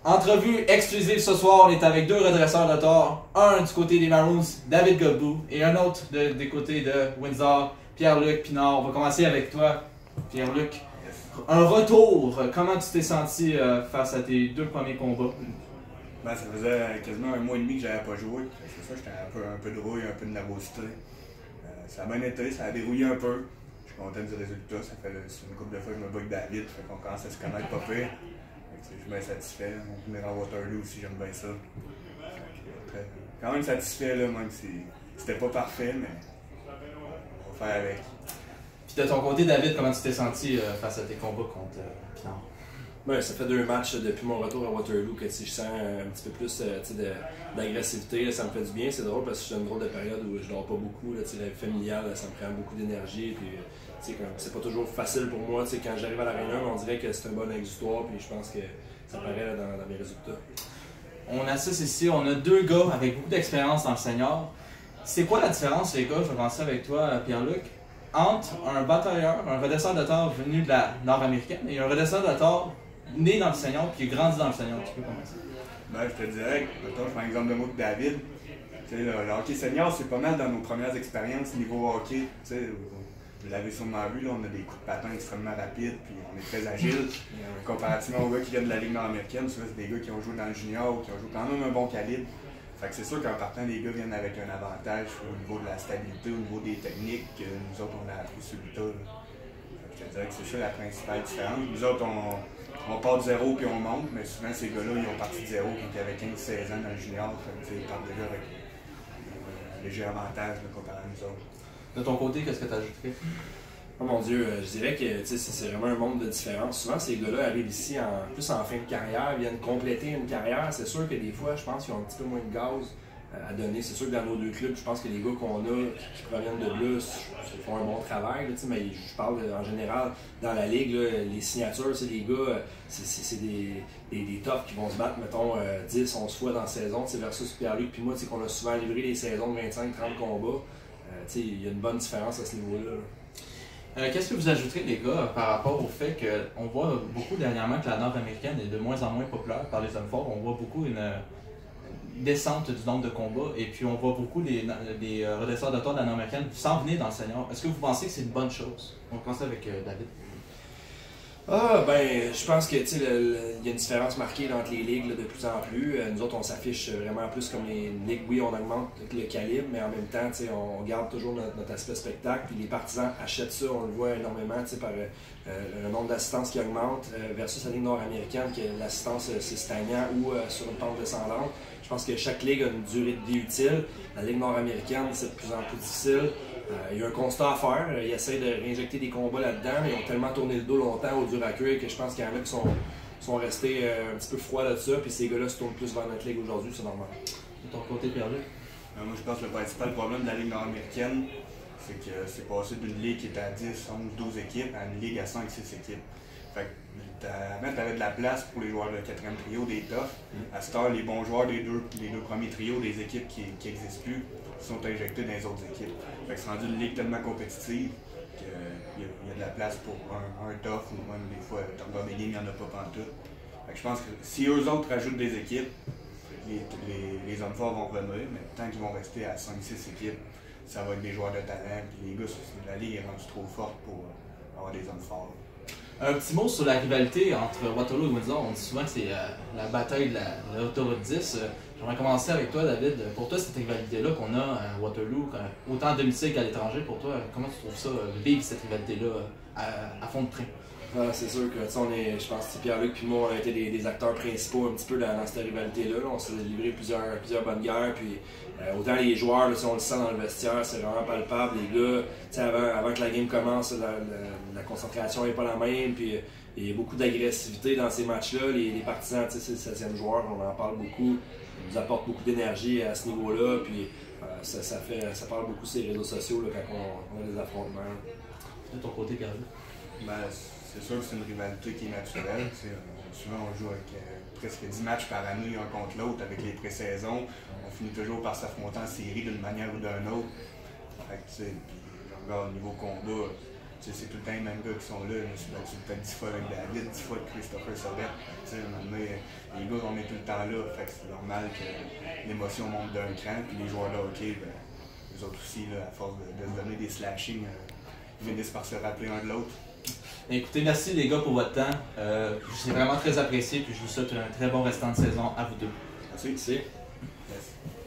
Entrevue exclusive ce soir, on est avec deux redresseurs de tort. Un du côté des Maroons, David Godbout, et un autre des côtés de Windsor, Pierre-Luc Pinard. On va commencer avec toi, Pierre-Luc. Yes. Un retour, comment tu t'es senti face à tes deux premiers combats? Ben, ça faisait quasiment un mois et demi que j'avais pas joué. C'est ça, j'étais un peu de rouille, un peu de nervosité. Ça a bien été, ça a dérouillé un peu. Je suis content du résultat. C'est une couple de fois que je me bats avec David, fait qu'on commence à se connaître pas pire. Je suis bien satisfait. On venait à Waterloo aussi, j'aime bien ça. Quand même satisfait, là, même si c'était pas parfait, mais on va faire avec. Puis de ton côté, David, comment tu t'es senti face à tes combats contre Pinard? Ben, ça fait 2 matchs depuis mon retour à Waterloo que je sens un petit peu plus d'agressivité, ça me fait du bien. C'est drôle parce que je suis dans une drôle de période où je dors pas beaucoup. Là, la vie familiale, ça me prend beaucoup d'énergie. C'est pas toujours facile pour moi quand j'arrive à l'aréna, mais on dirait que c'est un bon exutoire. Puis je pense que ça paraît dans mes résultats. On assiste ici, on a deux gars avec beaucoup d'expérience dans le senior. C'est quoi la différence, les gars? Je vais commencer avec toi, Pierre-Luc. Entre un batailleur, un redresseur de tort venu de la nord-américaine et un redresseur de tort né dans le senior puis grandi dans le senior, tu peux commencer. Ben, je te dirais, mettons, je prends l'exemple de moi de David. Le hockey senior, c'est pas mal dans nos premières expériences niveau hockey. Vous l'avez sûrement vu, là, on a des coups de patin extrêmement rapides, puis on est très agile. Comparativement aux gars qui viennent de la Ligue nord-américaine, c'est des gars qui ont joué dans le junior ou qui ont joué quand même un bon calibre. Fait que c'est sûr qu'en partant, les gars viennent avec un avantage au niveau de la stabilité, au niveau des techniques, que nous autres, on a appris sur le tas. Je te dirais que c'est ça la principale différence. Nous autres, on part de zéro puis on monte, mais souvent ces gars-là, ils ont parti de zéro quand ils avaient 15-16 ans dans le junior. Ils partent déjà avec un léger avantage là, comparé à nous autres. De ton côté, qu'est-ce que tu ajouterais? Oh mon Dieu, je dirais que c'est vraiment un monde de différence. Souvent, ces gars-là arrivent ici plus en fin de carrière, viennent compléter une carrière. C'est sûr que des fois, je pense qu'ils ont un petit peu moins de gaz à donner. C'est sûr que dans nos deux clubs, je pense que les gars qu'on a qui proviennent de Blus font un bon travail. Là, mais je parle en général dans la ligue, là, les signatures, les gars, c'est des tops qui vont se battre, mettons, 10, 11 fois dans la saison versus Pierre-Luc puis moi, qu'on a souvent livré des saisons de 25-30 combats. Il y a une bonne différence à ce niveau-là. Qu'est-ce que vous ajouterez, les gars, par rapport au fait qu'on voit beaucoup dernièrement que la nord-américaine est de moins en moins populaire par les hommes forts? On voit beaucoup une descente du nombre de combats et puis on voit beaucoup les redresseurs de tort de la nord-américaine s'en venir dans le senior. Est-ce que vous pensez que c'est une bonne chose? On va commencer avec David. Ah, ben, je pense que il y a une différence marquée entre les ligues là, de plus en plus. Nous autres, on s'affiche vraiment plus comme les ligues. Oui, on augmente le calibre, mais en même temps, on garde toujours notre aspect spectacle. Puis les partisans achètent ça, on le voit énormément par le nombre d'assistances qui augmente versus la ligue nord-américaine, que l'assistance c'est stagnant ou sur une pente descendante. Je pense que chaque ligue a une durée de vie utile. La ligue nord-américaine, c'est de plus en plus difficile. Il y a un constat à faire. Ils essaient de réinjecter des combats là-dedans, mais ils ont tellement tourné le dos longtemps au dur à cuire que je pense qu'il y en a qui sont restés un petit peu froids de ça. Puis ces gars-là se tournent plus vers notre ligue aujourd'hui, c'est normal. De ton côté, Pierre-Luc? Moi, je pense que le principal problème de la Ligue nord-américaine, c'est que c'est passé d'une ligue qui était à 10, 11, 12 équipes à une ligue à 5, 6 équipes. Fait que avant, tu avais de la place pour les joueurs de 4e trio, des toughs. À cette heure, les bons joueurs des deux premiers trios des équipes qui n'existent plus sont injectés dans les autres équipes. Fait que c'est rendu une ligue tellement compétitive qu'il y a de la place pour un tough ou même des fois, dans des games, il n'y en a pas pantoute. Fait que je pense que si eux autres rajoutent des équipes, les hommes forts vont revenir, mais tant qu'ils vont rester à 5-6 équipes, ça va être des joueurs de talent. Puis les gars, la ligue est rendue trop forte pour avoir des hommes forts. Un petit mot sur la rivalité entre Waterloo et Windsor. On dit souvent que c'est la bataille de l'autoroute 10. J'aimerais commencer avec toi, David. Pour toi, cette rivalité-là qu'on a à Waterloo, autant à domicile qu'à l'étranger, pour toi, comment tu trouves ça, vivre cette rivalité-là à fond de train? Ah, c'est sûr que je pense que Pierre-Luc et moi, on a été des acteurs principaux un petit peu dans cette rivalité-là. On s'est livré plusieurs bonnes guerres. Puis, autant les joueurs, là, on le sent dans le vestiaire, c'est vraiment palpable. Les gars, avant que la game commence, la concentration n'est pas la même. Puis, il y a beaucoup d'agressivité dans ces matchs-là. Les partisans, c'est le 16e joueur, on en parle beaucoup. Ils nous apportent beaucoup d'énergie à ce niveau-là. Puis, ça parle beaucoup sur les réseaux sociaux là, quand on a des affrontements. De ton côté, Gary? C'est sûr que c'est une rivalité qui est naturelle. Souvent, on joue avec presque 10 matchs par année, un contre l'autre, avec les pré-saisons. On finit toujours par s'affronter en série d'une manière ou d'une autre. Fait que, puis, regarde, au niveau combat, c'est tout le temps les mêmes gars qui sont là. Je me suis battu peut-être 10 fois avec David, 10 fois avec Christopher Sobert. À un moment donné, les gars, on est tout le temps là. Fait que c'est normal que l'émotion monte d'un cran. Puis les joueurs de hockey, ben, eux autres aussi, là, à force de se donner des slashings, ils finissent par se rappeler un de l'autre. Écoutez, merci les gars pour votre temps. C'est vraiment très apprécié. Puis je vous souhaite un très bon restant de saison à vous deux. Merci. C'est. Merci.